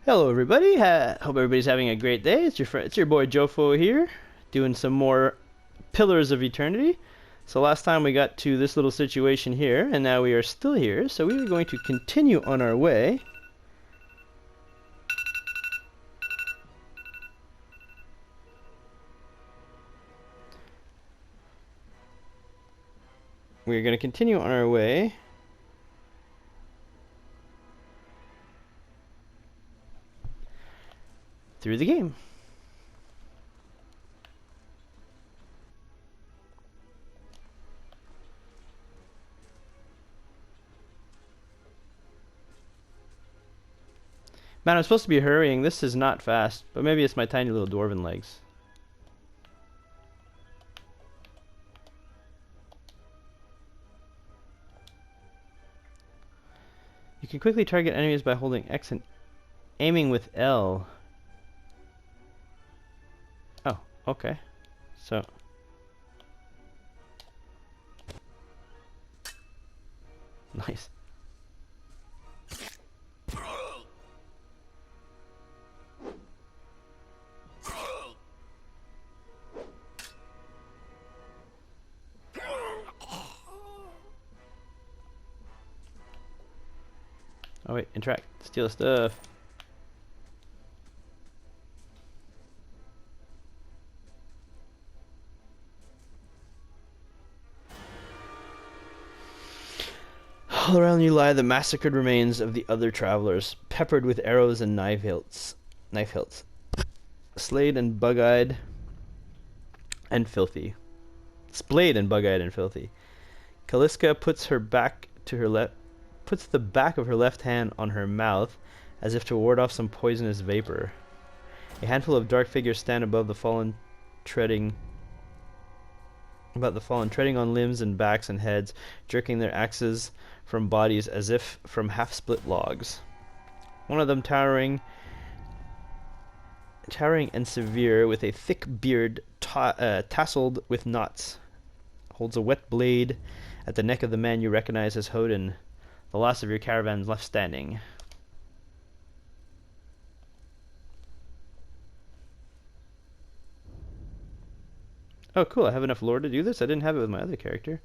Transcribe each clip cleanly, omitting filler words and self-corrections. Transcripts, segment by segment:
Hello, everybody. Hope everybody's having a great day. It's your boy Jofo here, doing some more Pillars of Eternity. So last time we got to this little situation here, and now we are still here. So we are going to continue on our way. We're going to continue on our way. Through the game. Man, I'm supposed to be hurrying. This is not fast, but maybe it's my tiny little dwarven legs. You can quickly target enemies by holding X and aiming with L. Oh, okay. So nice. Oh wait, interact. Steal stuff. All around you lie the massacred remains of the other travelers, peppered with arrows and knife hilts. Slayed and bug-eyed and filthy. Splayed and bug-eyed and filthy. Kaliska puts the back of her left hand on her mouth, as if to ward off some poisonous vapor. A handful of dark figures stand above the fallen, treading on limbs and backs and heads, jerking their axes from bodies as if from half-split logs. One of them towering and severe, with a thick beard tasseled with knots, holds a wet blade at the neck of the man you recognize as Hodin, the last of your caravans left standing. Oh, cool. I have enough lore to do this? I didn't have it with my other character.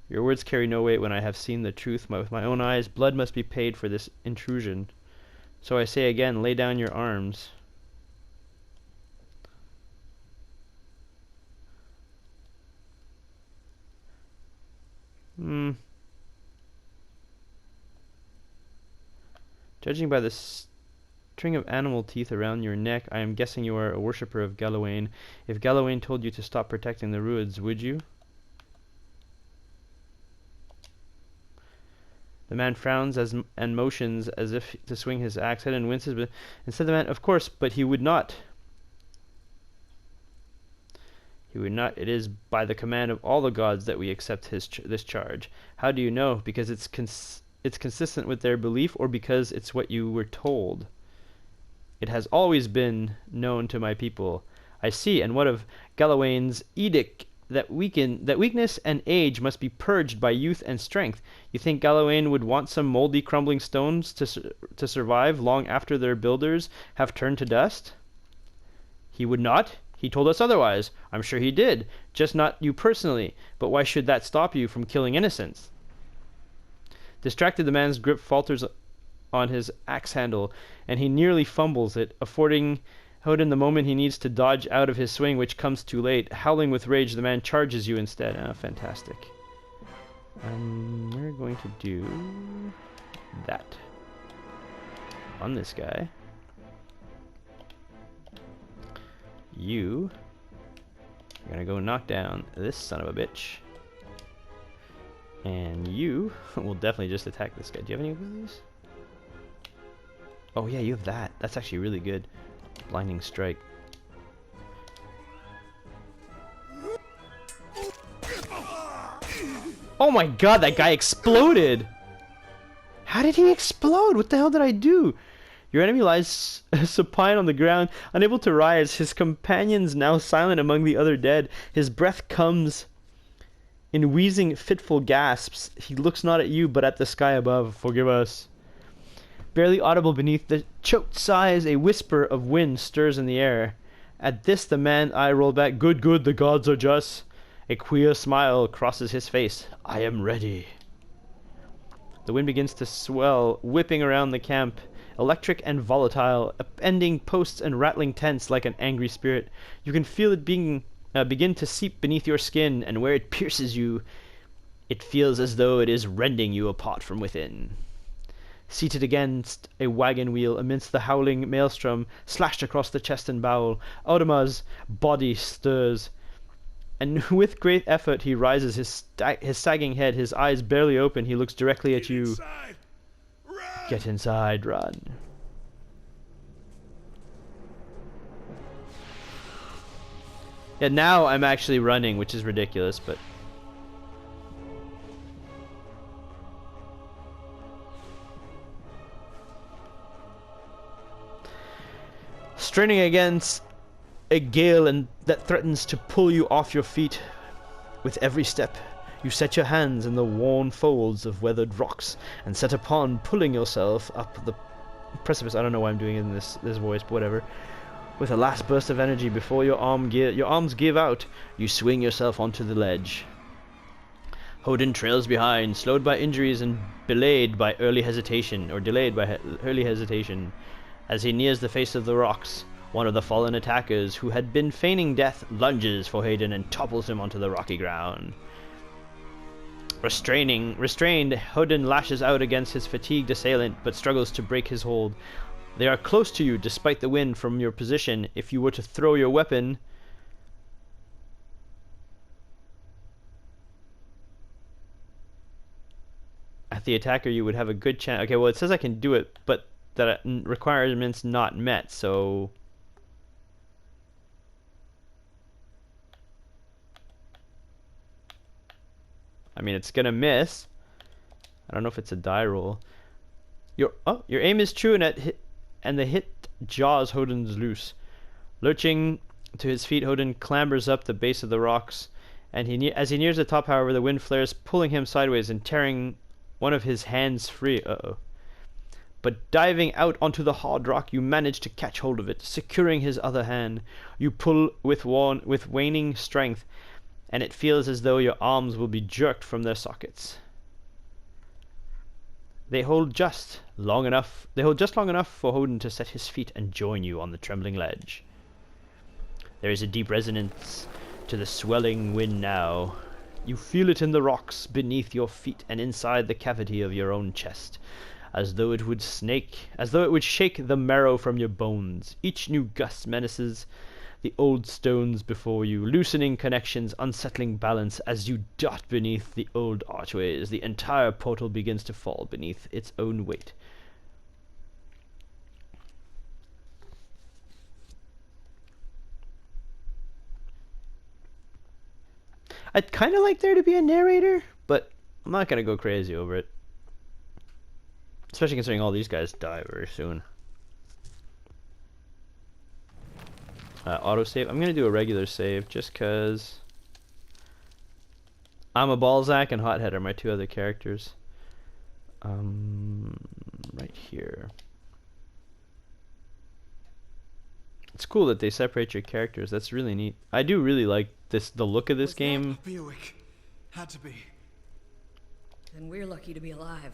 Your words carry no weight when I have seen the truth with my own eyes. Blood must be paid for this intrusion. So I say again, lay down your arms. Judging by the string of animal teeth around your neck, I am guessing you are a worshipper of Galawain. If Galawain told you to stop protecting the Ruids, would you? The man frowns and motions as if to swing his axe head and winces, but instead the man, of course, but he would not. He would not. It is by the command of all the gods that we accept this charge. How do you know? Because it's consistent with their belief, or because it's what you were told? It has always been known to my people. I see, and what of Galawain's edict that weakness and age must be purged by youth and strength? You think Galawain would want some moldy, crumbling stones to survive long after their builders have turned to dust? He would not. He told us otherwise. I'm sure he did. Just not you personally. But why should that stop you from killing innocents? Distracted, the man's grip falters on his axe handle, and he nearly fumbles it, affording Hodin the moment he needs to dodge out of his swing, which comes too late. Howling with rage, the man charges you instead. Ah, fantastic. We're going to do that on this guy. You are going to go knock down this son of a bitch. And you will definitely just attack this guy. Do you have any abilities? Oh yeah, you have that. That's actually really good. Blinding strike. Oh my god, that guy exploded! How did he explode? What the hell did I do? Your enemy lies supine on the ground, unable to rise. His companions now silent among the other dead. His breath comes in wheezing, fitful gasps. He looks not at you, but at the sky above. Forgive us. Barely audible beneath the choked sighs, a whisper of wind stirs in the air. At this, the man eye roll back. Good, good, the gods are just. A queer smile crosses his face. I am ready. The wind begins to swell, whipping around the camp, electric and volatile, upending posts and rattling tents like an angry spirit. You can feel it begin to seep beneath your skin, and where it pierces you, it feels as though it is rending you apart from within. Seated against a wagon wheel amidst the howling maelstrom, slashed across the chest and bowel, Audima's body stirs, and with great effort he raises his sagging head, his eyes barely open. He looks directly at you. Inside. Run! Get inside, run. Yeah, now I'm actually running, which is ridiculous, but... Straining against a gale that threatens to pull you off your feet. With every step, you set your hands in the worn folds of weathered rocks and set upon pulling yourself up the precipice. I don't know why I'm doing it in this voice, but whatever. With a last burst of energy before your arms give out, you swing yourself onto the ledge. Hodin trails behind, slowed by injuries and delayed by early hesitation. As he nears the face of the rocks, one of the fallen attackers, who had been feigning death, lunges for Hayden and topples him onto the rocky ground. Restrained, Hodin lashes out against his fatigued assailant, but struggles to break his hold. They are close to you, despite the wind from your position. If you were to throw your weapon... at the attacker, you would have a good chance. Okay, well, it says I can do it, but that requirement's not met, so... I mean, it's gonna miss. I don't know if it's a die roll. Your aim is true, and the hit jaws Hodin's loose. Lurching to his feet, Hodin clambers up the base of the rocks, and as he nears the top, however, the wind flares, pulling him sideways and tearing one of his hands free. But diving out onto the hard rock, you manage to catch hold of it, securing his other hand. You pull with waning strength, and it feels as though your arms will be jerked from their sockets. They hold just long enough for Hodin to set his feet and join you on the trembling ledge. There is a deep resonance to the swelling wind now. You feel it in the rocks beneath your feet and inside the cavity of your own chest, as though it would shake the marrow from your bones. Each new gust menaces the old stones before you, loosening connections, unsettling balance. As you dart beneath the old archways, the entire portal begins to fall beneath its own weight. I'd kind of like there to be a narrator, but I'm not going to go crazy over it. Especially considering all these guys die very soon. Autosave. I'm going to do a regular save just because I'm a Balzac and Hothead are my two other characters. Right here. It's cool that they separate your characters. That's really neat. I do really like the look of this game. Buick. Had to be. Then we're lucky to be alive.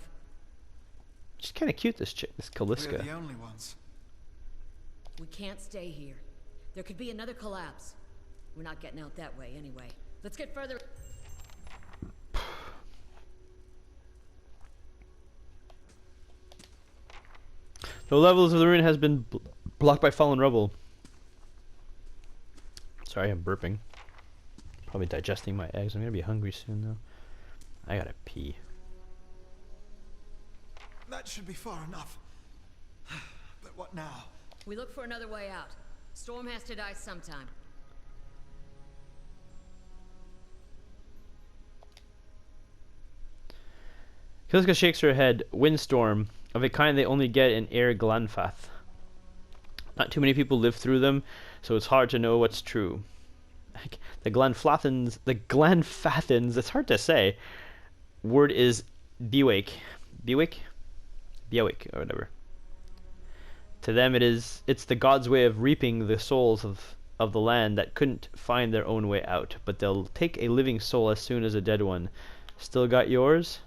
She's kind of cute, this chick, this Calliska. We're the only ones. We can't stay here. There could be another collapse. We're not getting out that way anyway. Let's get further. The levels of the ruin has been blocked by fallen rubble. Sorry, I'm burping. Probably digesting my eggs. I'm gonna be hungry soon though. I gotta pee. That should be far enough. But what now? We look for another way out. Storm has to die sometime. Calliska shakes her head. Windstorm, of a kind they only get in Air Glanfath. Not too many people live through them, so it's hard to know what's true. The Glanfathans, it's hard to say. Word is Bewick, or whatever. To them it's the God's way of reaping the souls of the land that couldn't find their own way out, but they'll take a living soul as soon as a dead one. Still got yours?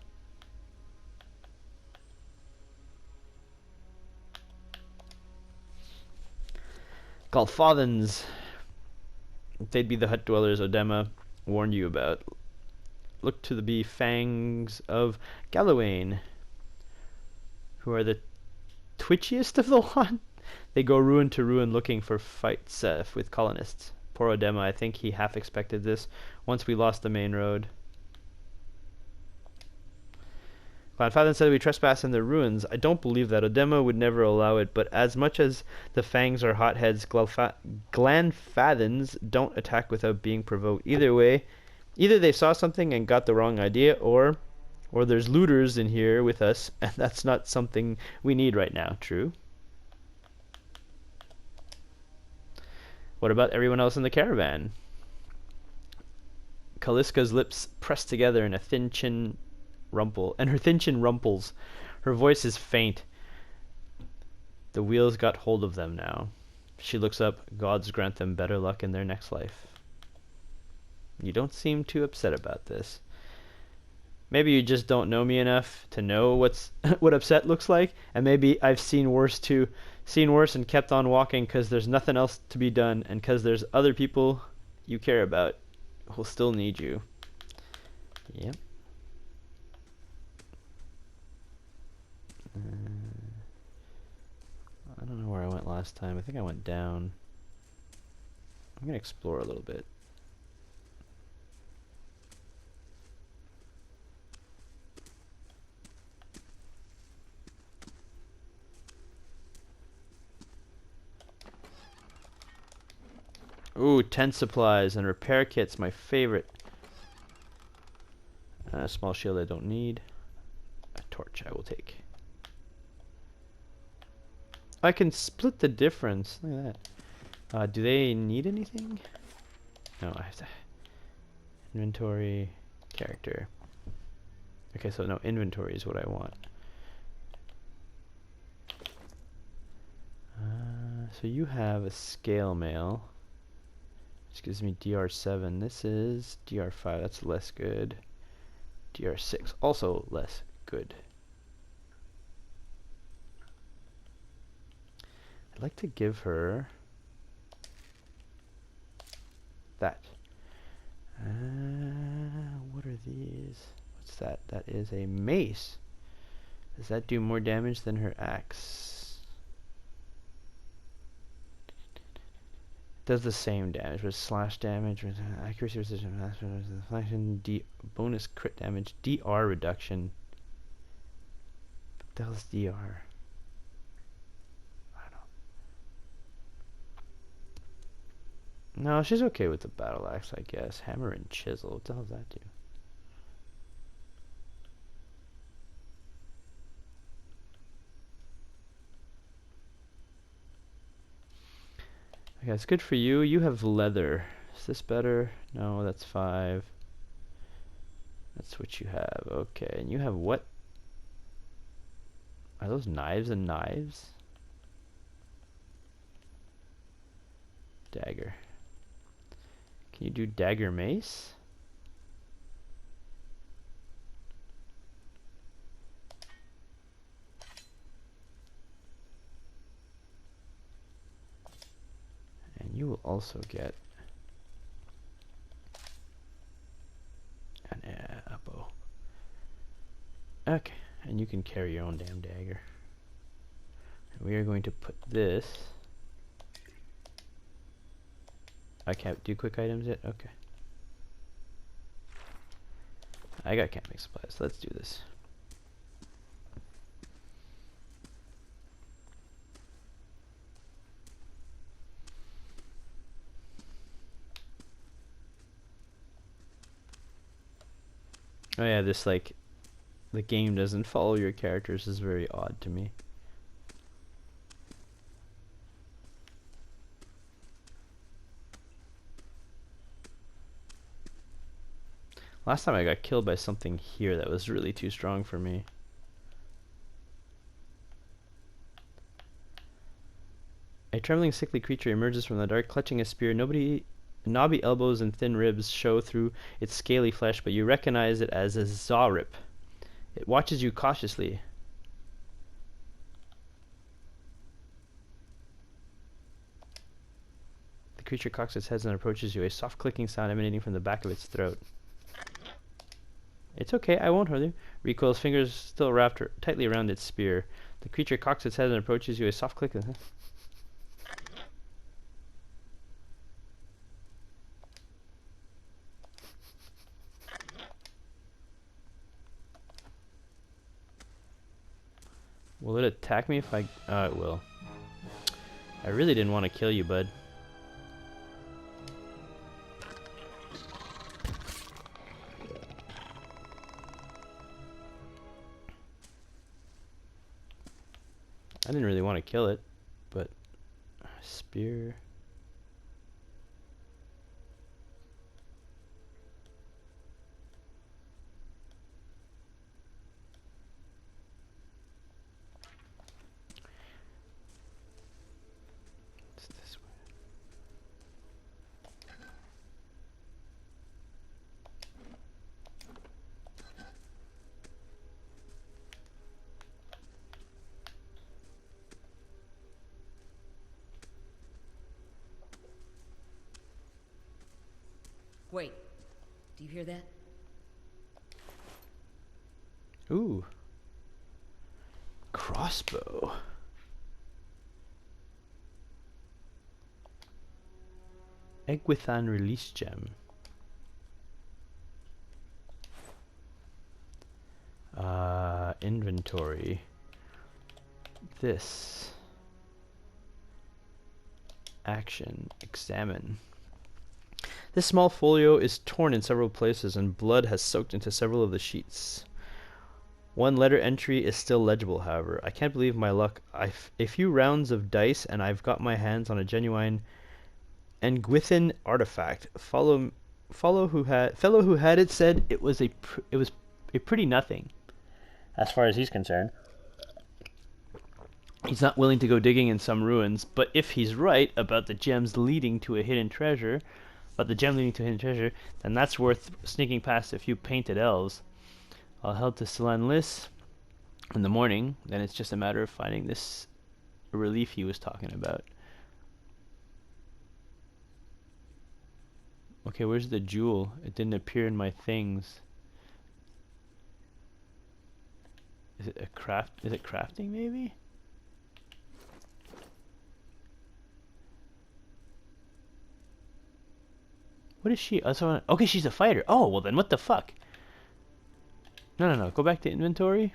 Galfathans. They'd be the hut dwellers Odema warned you about. Look to the fangs of Galawain, who are the twitchiest of the lot. They go ruin to ruin looking for fights with colonists. Poor Odema, I think he half expected this once we lost the main road. Glanfathan said we trespass in their ruins. I don't believe that. Odema would never allow it, but as much as the fangs are hotheads, Glanfathans don't attack without being provoked. Either way, either they saw something and got the wrong idea, or there's looters in here with us, and that's not something we need right now. True. What about everyone else in the caravan? Kaliska's lips pressed together in a thin chin rumple, and her thin chin rumples. Her voice is faint. The wheels got hold of them now. She looks up. Gods grant them better luck in their next life. You don't seem too upset about this. Maybe you just don't know me enough to know what upset looks like, and maybe I've seen worse too. Seen worse and kept on walking because there's nothing else to be done, and because there's other people you care about who'll still need you. Yep. I don't know where I went last time. I think I went down. I'm gonna explore a little bit. Ooh, tent supplies and repair kits, my favorite. A small shield I don't need. A torch I will take. I can split the difference. Look at that. Do they need anything? No, I have to. Inventory, character. Okay, so no, inventory is what I want. So you have a scale mail. This gives me DR7. This is DR5. That's less good. DR6. Also less good. I'd like to give her that. What are these? What's that? That is a mace. Does that do more damage than her axe? Does the same damage with slash damage, with accuracy, precision, deflection, bonus crit damage, DR reduction. What the hell is DR? I don't know. No, she's okay with the battle axe, I guess. Hammer and chisel. What the hell does that do? Okay, it's good for you. You have leather. Is this better? No, that's 5. That's what you have. Okay, and you have what? Are those knives and knives? Dagger. Can you do dagger mace? You will also get a bow. Okay, and you can carry your own damn dagger. And we are going to put this. I can't do quick items yet? Okay. I got camping supplies. Let's do this. Oh yeah, this like the game doesn't follow your characters is very odd to me. Last time I got killed by something here that was really too strong for me. A trembling, sickly creature emerges from the dark, clutching a spear. Knobby elbows and thin ribs show through its scaly flesh, but you recognize it as a Zawrip. It watches you cautiously. The creature cocks its head and approaches you, a soft clicking sound emanating from the back of its throat. It's okay, I won't hurt you. Recoils, fingers still wrapped tightly around its spear. The creature cocks its head and approaches you, a soft click. Will it attack me if I... Oh, it will. I really didn't want to kill you, bud. I didn't really want to kill it, but... Spear... It's this way. Wait. Do you hear that? Ooh. Crossbow. Egwithan release gem. Inventory. This. Action. Examine. This small folio is torn in several places and blood has soaked into several of the sheets. One letter entry is still legible, however. I can't believe my luck. A few rounds of dice and I've got my hands on a genuine Engwithan artifact. Fellow who had it said it was a pretty nothing, as far as he's concerned. He's not willing to go digging in some ruins, but if he's right about the gems leading to a hidden treasure, then that's worth sneaking past a few painted elves. I'll head to Selanlis in the morning. Then it's just a matter of finding this relief he was talking about. Okay, where's the jewel? It didn't appear in my things. Is it crafting maybe? What is she? Okay, she's a fighter. Oh, well then what the fuck? No. Go back to inventory.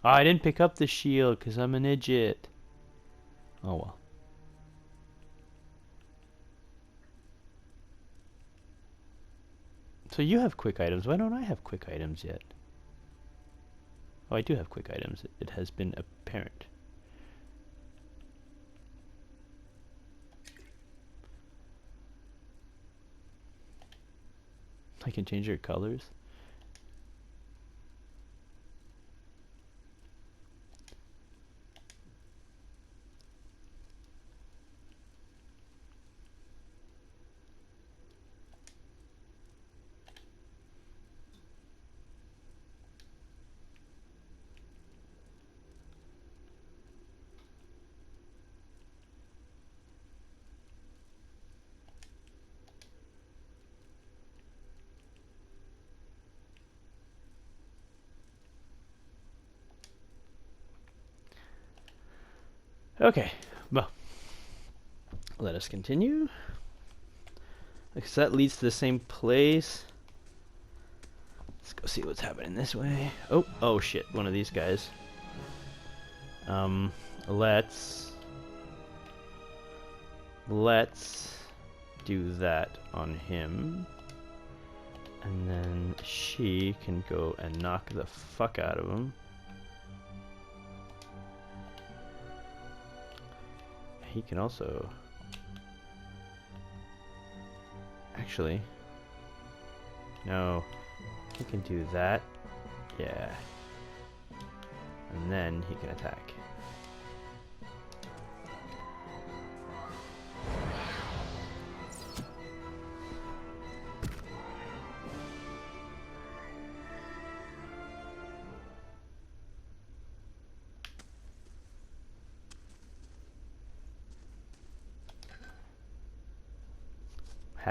Oh, I didn't pick up the shield because I'm an idiot. Oh well. So you have quick items. Why don't I have quick items yet? Oh, I do have quick items. It has been apparent. I can change your colors. Okay, well, let us continue. Because that leads to the same place. Let's go see what's happening this way. Oh shit, one of these guys. Let's do that on him. And then she can go and knock the fuck out of him. He can also... Actually... No. He can do that. Yeah. And then he can attack.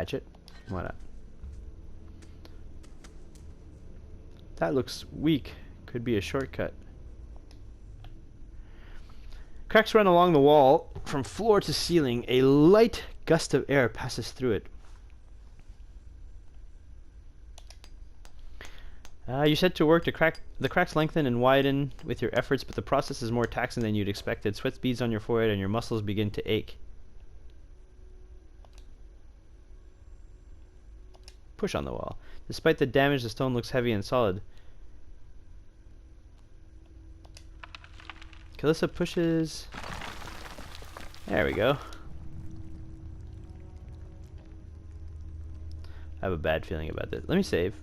Hatchet? Why not? That looks weak. Could be a shortcut. Cracks run along the wall from floor to ceiling. A light gust of air passes through it. You set to work to crack. The cracks lengthen and widen with your efforts, but the process is more taxing than you'd expected. Sweat beads on your forehead and your muscles begin to ache. Push on the wall. Despite the damage, the stone looks heavy and solid. Calissa pushes. There we go. I have a bad feeling about this. Let me save.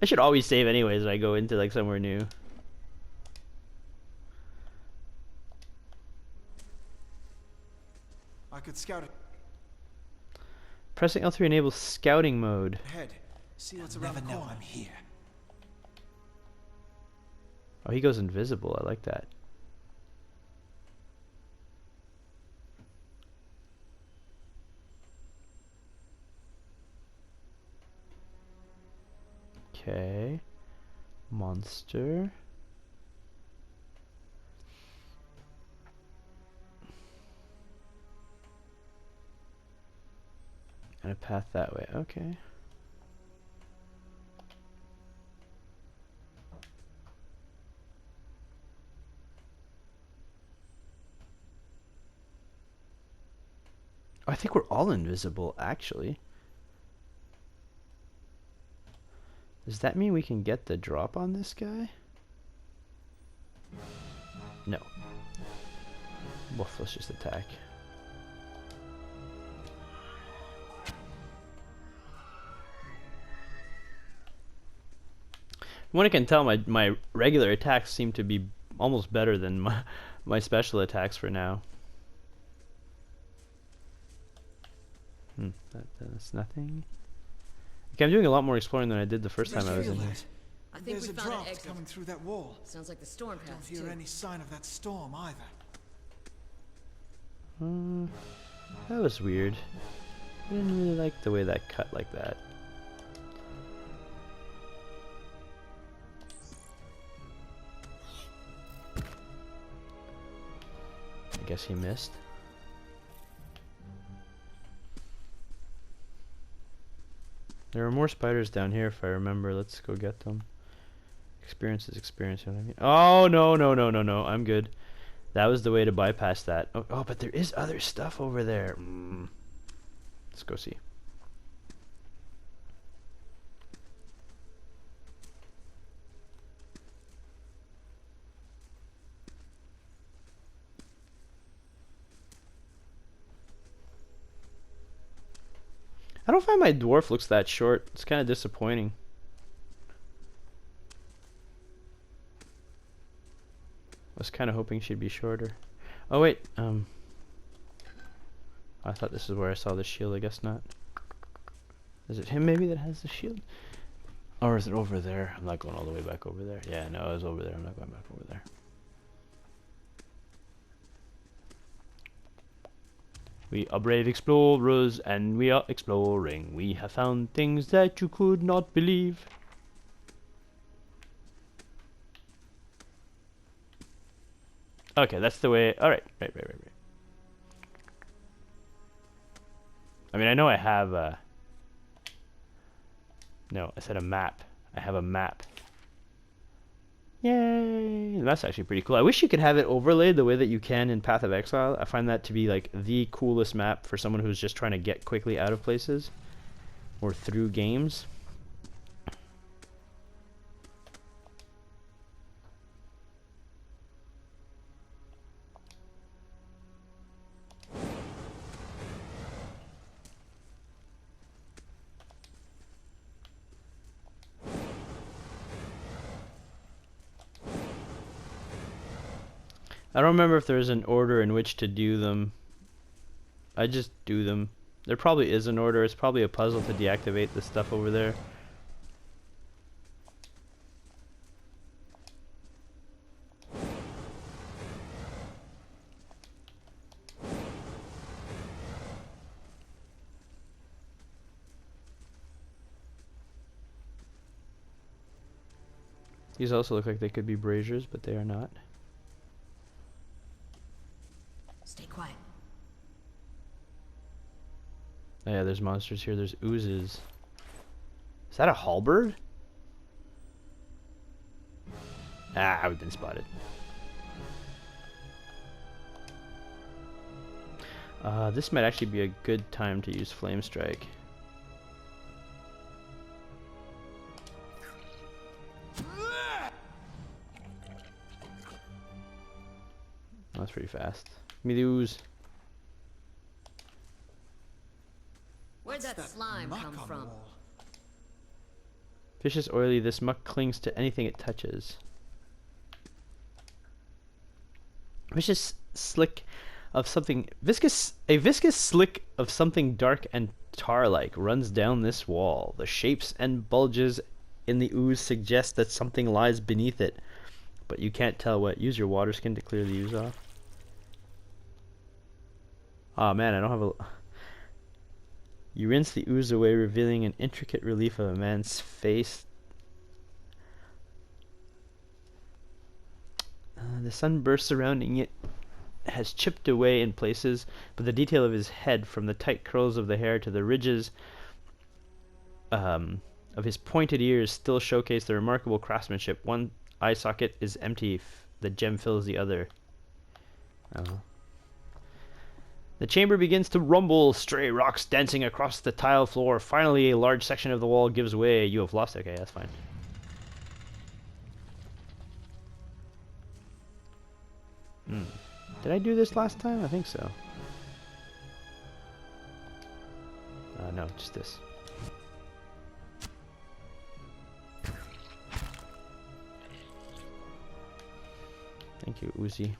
I should always save anyways when I go into like somewhere new. I could scout it. Pressing L3 enables scouting mode. Ahead. See what's around the corner. I'm here. Oh, he goes invisible. I like that. Okay. Monster. And a path that way. Okay. I think we're all invisible, actually. Does that mean we can get the drop on this guy? No. Woof, let's just attack. From what I can tell, my regular attacks seem to be almost better than my special attacks for now. That's nothing. Okay, I'm doing a lot more exploring than I did the first time I was in here. I think There's we a found an draft exit. coming through that wall. Sounds like the storm Don't passed hear too. any sign of that storm either. That was weird. I didn't really like the way that cut like that. I guess he missed. There are more spiders down here if I remember. Let's go get them. Experience is experience, you know what I mean? Oh, no. I'm good. That was the way to bypass that. Oh, but there is other stuff over there. Let's go see. I don't find my dwarf looks that short. It's kind of disappointing. I was kind of hoping she'd be shorter. Oh wait, I thought this is where I saw the shield. I guess not. Is it him maybe that has the shield? Or is it over there? I'm not going all the way back over there. Yeah, no, it was over there. I'm not going back over there. We are brave explorers and we are exploring. We have found things that you could not believe. Okay, that's the way. Alright, right. I mean, I know I have a... No, I said a map. I have a map. Yay! That's actually pretty cool. I wish you could have it overlaid the way that you can in Path of Exile. I find that to be like the coolest map for someone who's just trying to get quickly out of places or through games. I don't remember if there's an order in which to do them. I just do them. There probably is an order. It's probably a puzzle to deactivate the stuff over there. These also look like they could be braziers, but they are not. Stay quiet. Oh yeah, there's monsters here. There's oozes. Is that a halberd? Ah, I've been spotted. This might actually be a good time to use Flame Strike. That's pretty fast. Give me the ooze. Where'd that slime muck come on the from? wall? Fish is oily. This muck clings to anything it touches. Viscous slick of something viscous. A viscous slick of something dark and tar-like runs down this wall. The shapes and bulges in the ooze suggest that something lies beneath it, but you can't tell what. Use your water skin to clear the ooze off. Oh man, I don't have a... You rinse the ooze away, revealing an intricate relief of a man's face. The sunburst surrounding it has chipped away in places, but the detail of his head, from the tight curls of the hair to the ridges of his pointed ears, still showcase the remarkable craftsmanship. One eye socket is empty. The gem fills the other. Oh. The chamber begins to rumble, stray rocks dancing across the tile floor. Finally, a large section of the wall gives way. You have lost. Okay, that's fine. Did I do this last time? I think so. No, just this. Thank you, Uzi.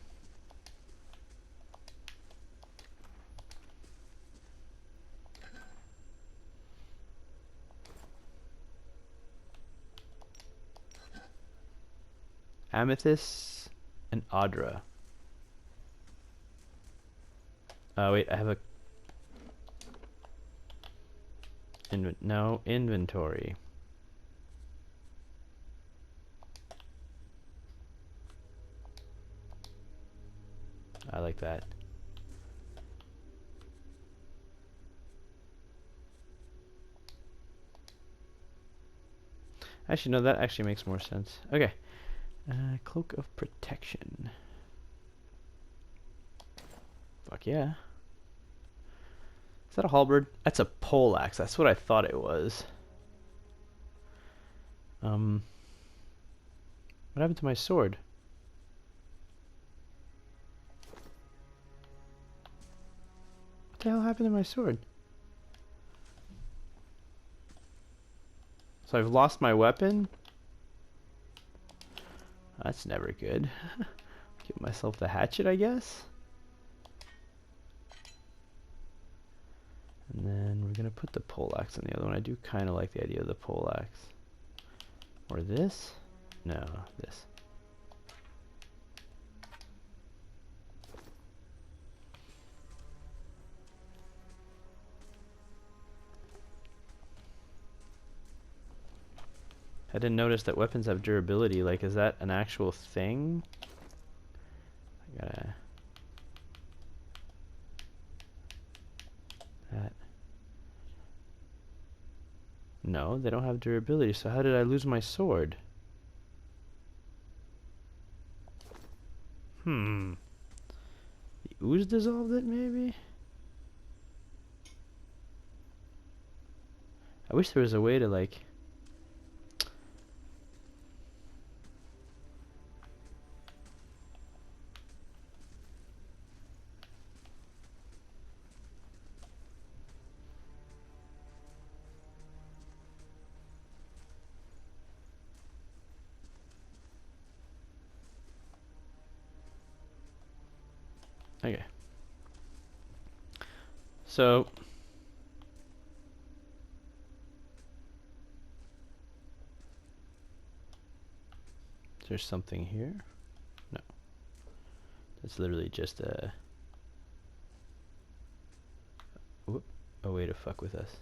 Amethyst and Audra. Oh wait, I have a no inventory. I like that. Actually, no, that actually makes more sense. Okay. Cloak of Protection. Fuck yeah. Is that a halberd? That's a pole axe. That's what I thought it was. What happened to my sword? What the hell happened to my sword? So I've lost my weapon? That's never good. Give myself the hatchet, I guess. And then we're gonna put the poleaxe on the other one. I do kind of like the idea of the poleaxe. Or this? No, this. I didn't notice that weapons have durability. Like, is that an actual thing? I gotta... That... No, they don't have durability, so how did I lose my sword? The ooze dissolved it, maybe? I wish there was a way to, like... Okay. So... Is there something here? No. That's literally just a way to fuck with us.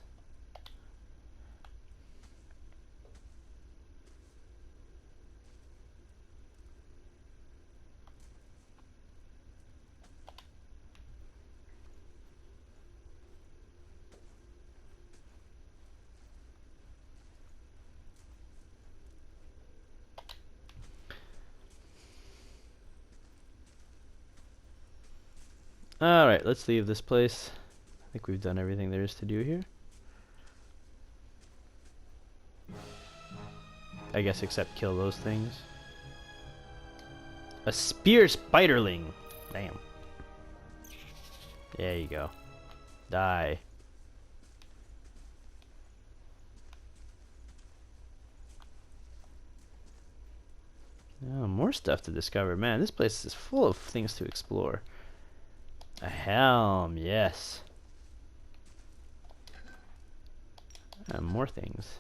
Alright, let's leave this place. I think we've done everything there is to do here. I guess except kill those things. A spear spiderling! Damn. There you go. Die. Oh, more stuff to discover. Man, this place is full of things to explore. A helm, yes. And more things.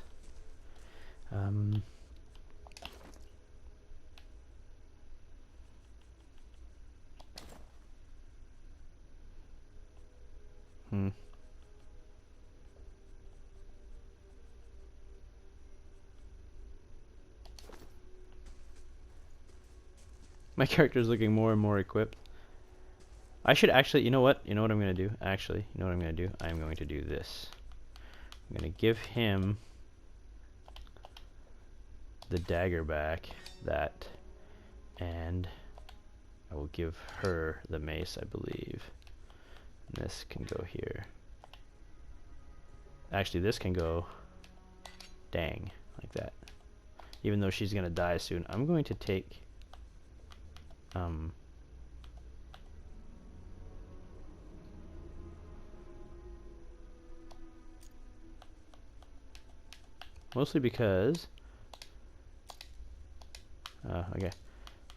My character's looking more and more equipped. I should actually, you know what? You know what I'm going to do? Actually, you know what I'm going to do? I'm going to do this. I'm going to give him the dagger back, that, and I will give her the mace, I believe. And this can go here. Actually, this can go, dang, like that. Even though she's going to die soon, I'm going to take, mostly because, okay,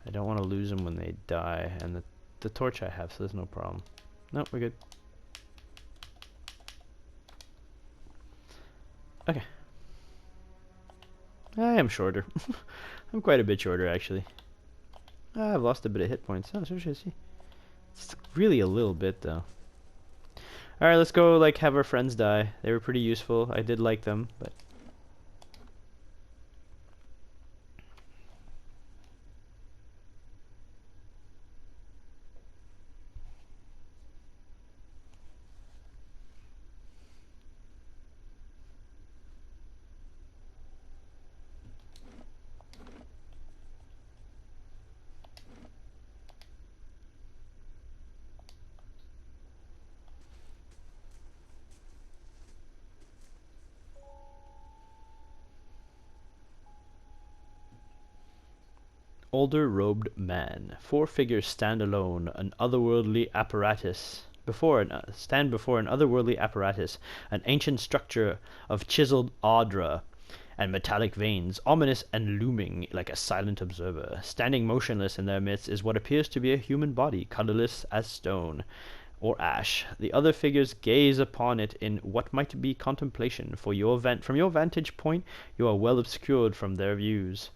I don't want to lose them when they die, and the torch I have, so there's no problem. Nope, we're good. Okay. I am shorter. I'm quite a bit shorter, actually. I've lost a bit of hit points. Oh, so should I see. It's really a little bit, though. Alright, let's go, like, have our friends die. They were pretty useful. I did like them, but... Older robed man. 4 figures stand alone, an otherworldly apparatus. Stand before an otherworldly apparatus, an ancient structure of chiseled ardra and metallic veins, ominous and looming like a silent observer. Standing motionless in their midst is what appears to be a human body, colorless as stone or ash. The other figures gaze upon it in what might be contemplation. From your vantage point, you are well obscured from their views.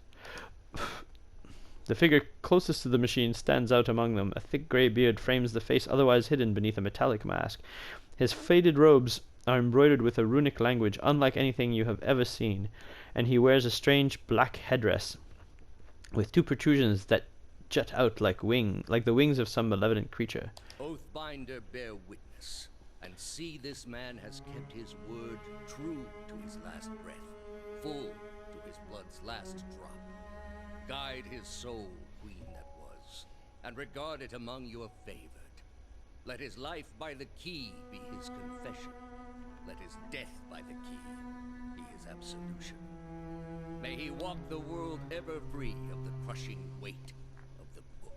The figure closest to the machine stands out among them. A thick grey beard frames the face otherwise hidden beneath a metallic mask. His faded robes are embroidered with a runic language unlike anything you have ever seen, and he wears a strange black headdress with 2 protrusions that jut out like the wings of some malevolent creature. Oathbinder, bear witness, and see this man has kept his word true to his last breath, full to his blood's last drop. Guide his soul, queen that was, and regard it among your favored. Let his life by the key be his confession. Let his death by the key be his absolution. May he walk the world ever free of the crushing weight of the book.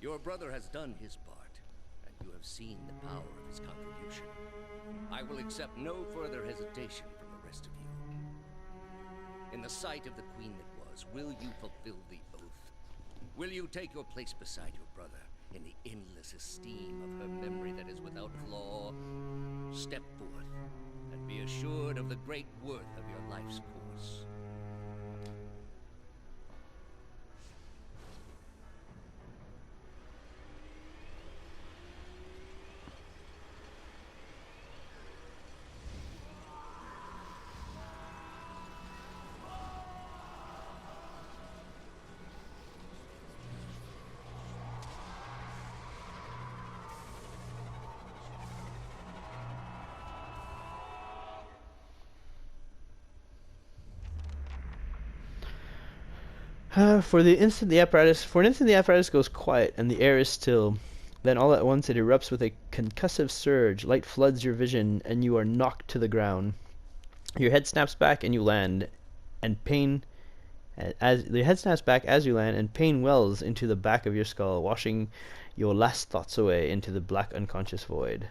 Your brother has done his part, and you have seen the power of his contribution. I will accept no further hesitation from the rest of you. In the sight of the queen that was, will you fulfill the oath? Will you take your place beside your brother in the endless esteem of her memory that is without flaw? Step forth and be assured of the great worth of your life's course. For an instant the apparatus goes quiet and the air is still. Then all at once it erupts with a concussive surge. Light floods your vision, and you are knocked to the ground. Your head snaps back, and you land, and pain as your head snaps back as you land, and pain wells into the back of your skull, washing your last thoughts away into the black unconscious void.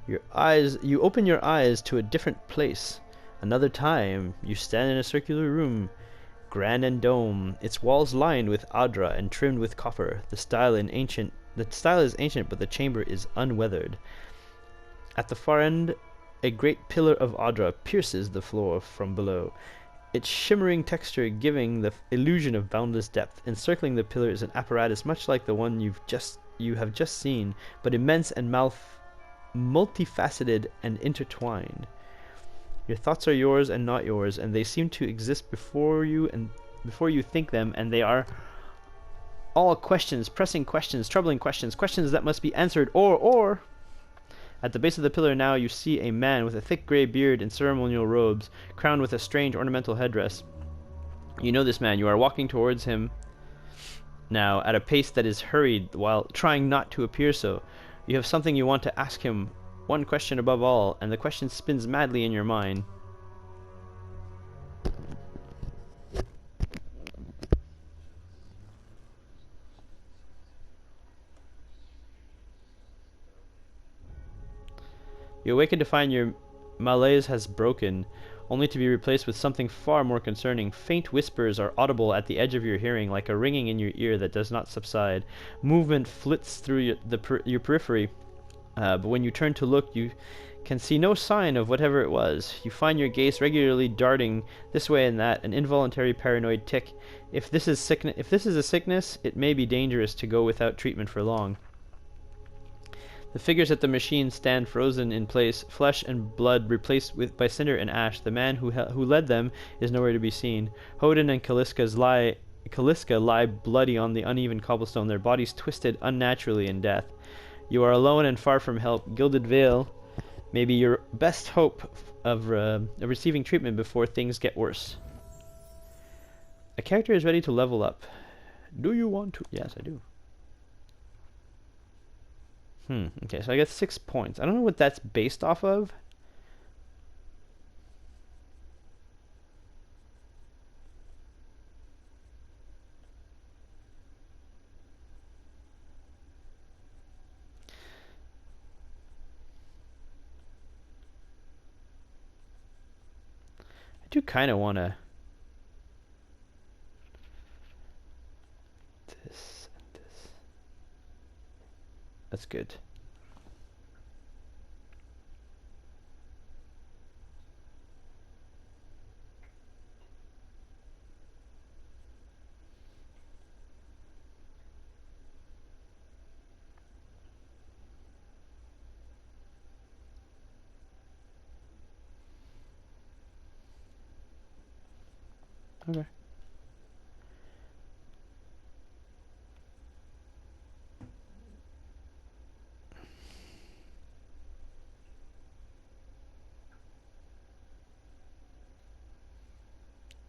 You open your eyes to a different place. Another time, you stand in a circular room, grand and dome, its walls lined with adra and trimmed with copper. The style is ancient, but the chamber is unweathered. At the far end, a great pillar of adra pierces the floor from below, its shimmering texture giving the illusion of boundless depth. Encircling the pillar is an apparatus much like the one you have just seen, but immense and multifaceted and intertwined. Your thoughts are yours and not yours, and they seem to exist before you think them, and they are all questions, pressing questions, troubling questions, questions that must be answered, or... At the base of the pillar now you see a man with a thick grey beard and ceremonial robes, crowned with a strange ornamental headdress. You know this man. You are walking towards him now at a pace that is hurried, while trying not to appear so. You have something you want to ask him, one question above all, and the question spins madly in your mind. You awaken to find your malaise has broken, only to be replaced with something far more concerning. Faint whispers are audible at the edge of your hearing, like a ringing in your ear that does not subside. Movement flits through your periphery, but when you turn to look, you can see no sign of whatever it was. You find your gaze regularly darting this way and that, an involuntary paranoid tic. If this is a sickness, it may be dangerous to go without treatment for long. The figures at the machine stand frozen in place, flesh and blood replaced by cinder and ash. The man who led them is nowhere to be seen. Hodin and Kaliska lie bloody on the uneven cobblestone, their bodies twisted unnaturally in death. You are alone and far from help. Gilded Veil may be your best hope of receiving treatment before things get worse. A character is ready to level up. Do you want to? Yes, I do. Okay, so I get 6 points. I don't know what that's based off of. I do kind of want to... This and this. That's good. Okay.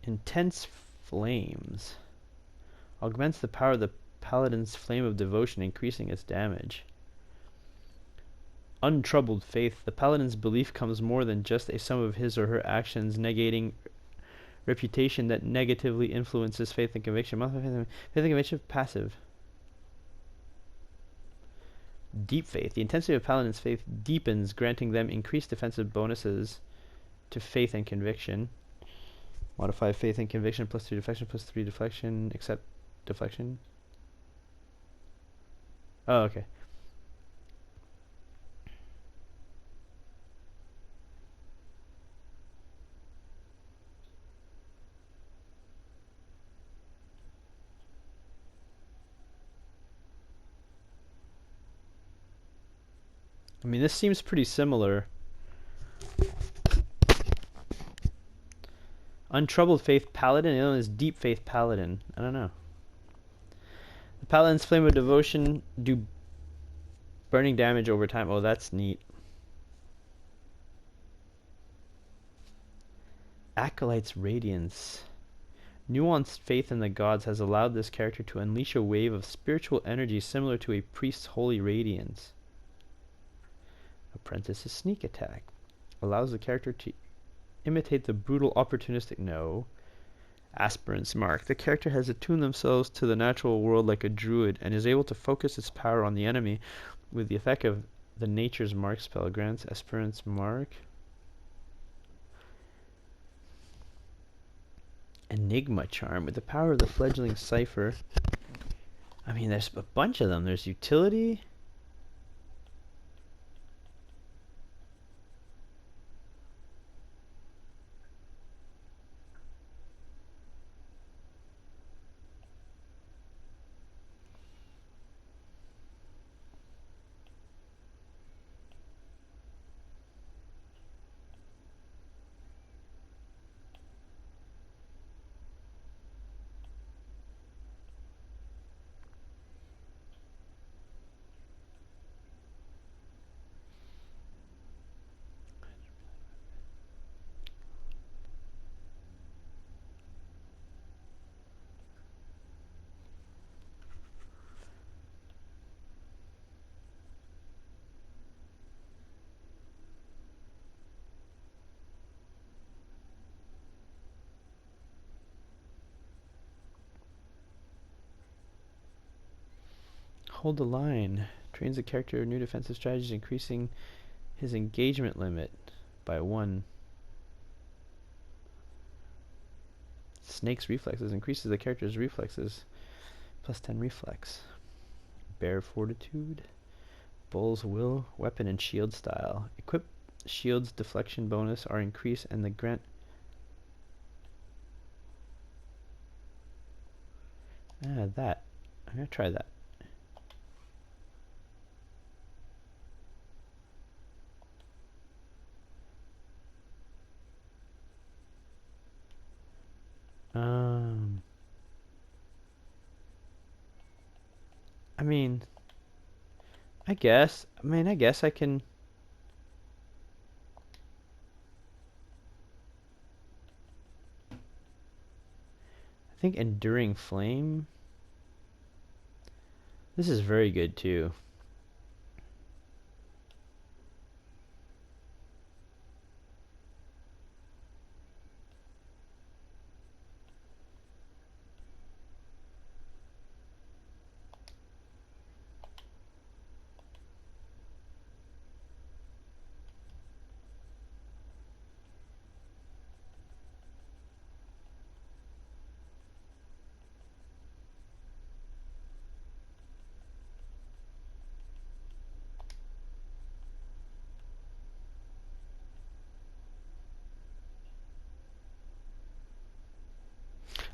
Intense flames. Augments the power of the paladin's flame of devotion, increasing its damage. Untroubled faith. The paladin's belief comes more than just a sum of his or her actions, negating reputation that negatively influences faith and conviction. Faith and conviction passive. Deep faith. The intensity of paladin's faith deepens, granting them increased defensive bonuses to faith and conviction. Modify faith and conviction plus 2 deflection plus 3 deflection, except deflection. Oh, okay. I mean, this seems pretty similar. Untroubled faith paladin, the other one is deep faith paladin. I don't know. The paladin's flame of devotion do burning damage over time. Oh, that's neat. Acolyte's radiance. Nuanced faith in the gods has allowed this character to unleash a wave of spiritual energy similar to a priest's holy radiance. Apprentice's sneak attack allows the character to imitate the brutal opportunistic aspirant's mark. The character has attuned themselves to the natural world like a druid and is able to focus its power on the enemy with the effect of the nature's mark spell. Grants aspirant's mark Enigma charm with the power of the fledgling cipher. I mean, there's a bunch of them. There's utility. Hold the line. Trains the character new defensive strategies, increasing his engagement limit by 1. Snake's reflexes increases the character's reflexes plus 10 reflex. Bear fortitude. Bull's will, weapon and shield style. Equip shield's deflection bonus are increased and the grant that. I'm gonna try that. I mean, I guess I can. I think Enduring Flame. This is very good too.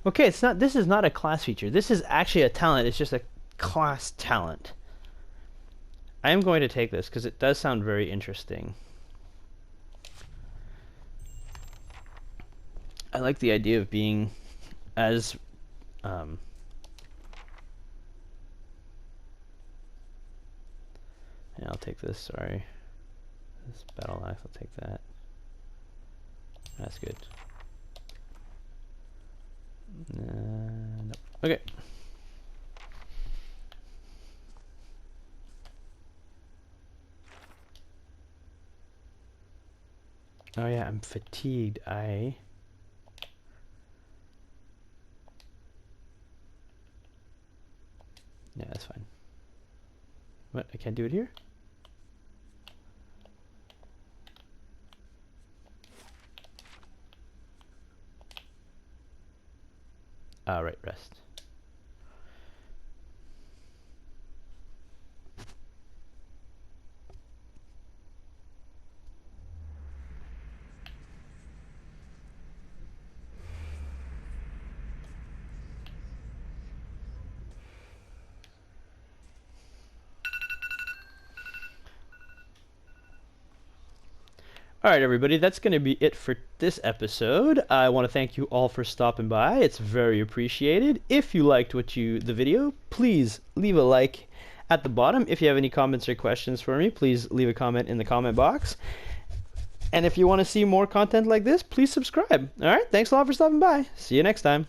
Okay, it's not. This is not a class feature. This is actually a talent. It's just a class talent. I am going to take this because it does sound very interesting. I like the idea of being as yeah, I'll take this. Sorry, this battle axe. I'll take that. That's good. Nope. Okay. Oh yeah, I'm fatigued. Yeah, that's fine. What? I can't do it here? Right, rest. Alright everybody, that's going to be it for this episode. I want to thank you all for stopping by. It's very appreciated. If you liked the video, please leave a like at the bottom. If you have any comments or questions for me, please leave a comment in the comment box. And if you want to see more content like this, please subscribe. Alright, thanks a lot for stopping by. See you next time.